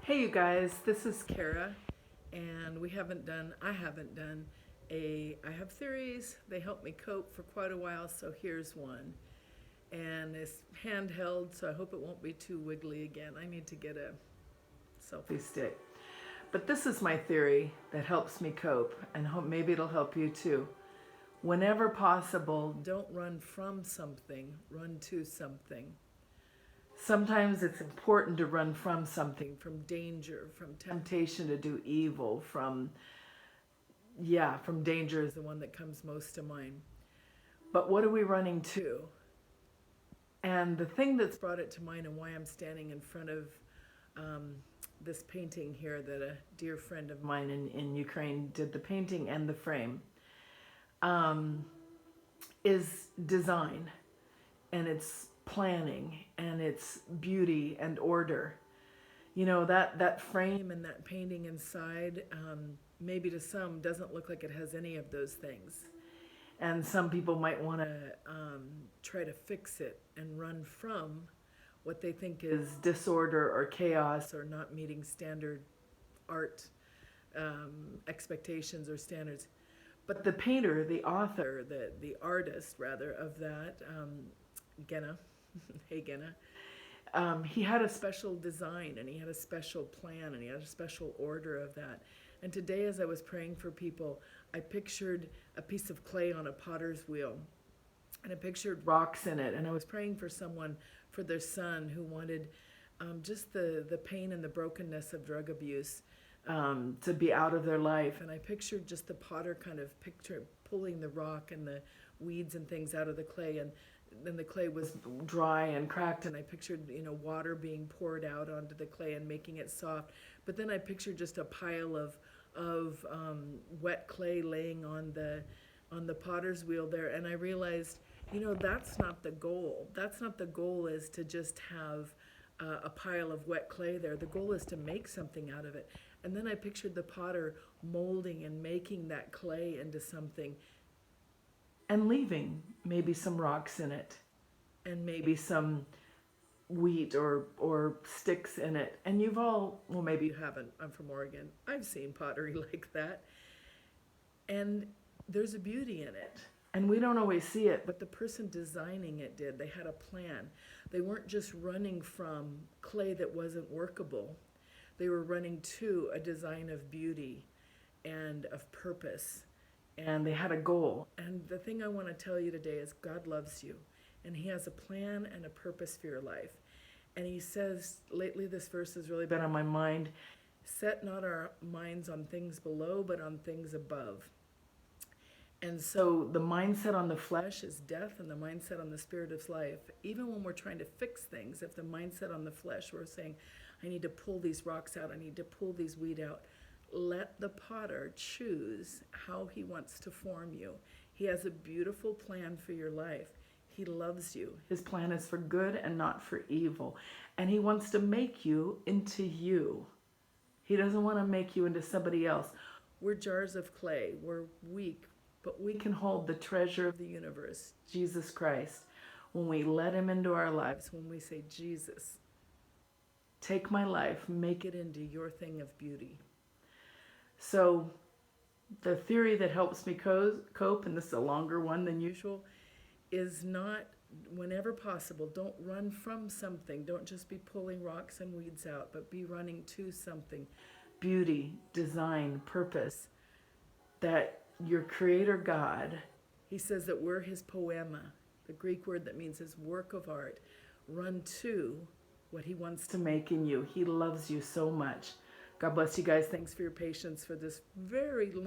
Hey you guys, this is Kara, and I haven't done I have theories, they help me cope for quite a while, so here's one. And it's handheld, so I hope it won't be too wiggly again. I need to get a selfie stick. But this is my theory that helps me cope, and maybe it'll help you too. Whenever possible, don't run from something, run to something. Sometimes it's important to run from something, from danger, from temptation to do evil, from danger is the one that comes most to mind. But what are we running to? And the thing that's brought it to mind and why I'm standing in front of this painting here that a dear friend of mine in Ukraine did the painting and the frame is design, and it's planning, and it's beauty and order. You know, that frame and that painting inside, maybe to some doesn't look like it has any of those things. And some people might want to try to fix it and run from what they think is disorder or chaos or not meeting standard art expectations or standards. But the painter, the author, the artist rather of that, Genna, hey Genna, he had a special design and he had a special plan and he had a special order of that. And today, as I was praying for people, I pictured a piece of clay on a potter's wheel, and I pictured rocks in it. And I was praying for someone, for their son, who wanted just the pain and the brokenness of drug abuse to be out of their life. And I pictured just the potter kind of pulling the rock and the weeds and things out of the clay, and then the clay was dry and cracked, and I pictured water being poured out onto the clay and making it soft. But then I pictured just a pile of wet clay laying on the potter's wheel there, and I realized, that's not the goal. That's not the goal, is to just have a pile of wet clay there. The goal is to make something out of it. And then I pictured the potter molding and making that clay into something, and leaving maybe some rocks in it, and maybe some wheat or sticks in it. And well, maybe you haven't. I'm from Oregon. I've seen pottery like that. And there's a beauty in it. And we don't always see it, but the person designing it did. They had a plan. They weren't just running from clay that wasn't workable. They were running to a design of beauty and of purpose, and they had a goal. And the thing I want to tell you today is God loves you, and he has a plan and a purpose for your life. And he says, lately this verse has really been on my mind, set not our minds on things below, but on things above. And so the mindset on the flesh is death, and the mindset on the spirit is life. Even when we're trying to fix things, if the mindset on the flesh, we're saying, I need to pull these rocks out, I need to pull these weeds out, let the potter choose how he wants to form you. He has a beautiful plan for your life. He loves you. His plan is for good and not for evil. And he wants to make you into you. He doesn't want to make you into somebody else. We're jars of clay. We're weak, but we can hold the treasure of the universe, Jesus Christ, when we let him into our lives, when we say, Jesus, take my life, make it into your thing of beauty. So the theory that helps me cope, and this is a longer one than usual, is not, whenever possible, don't run from something. Don't just be pulling rocks and weeds out, but be running to something. Beauty, design, purpose. That your creator God, he says that we're his poema, the Greek word that means his work of art. Run to what he wants to make in you. He loves you so much. God bless you guys. Thanks for your patience for this very long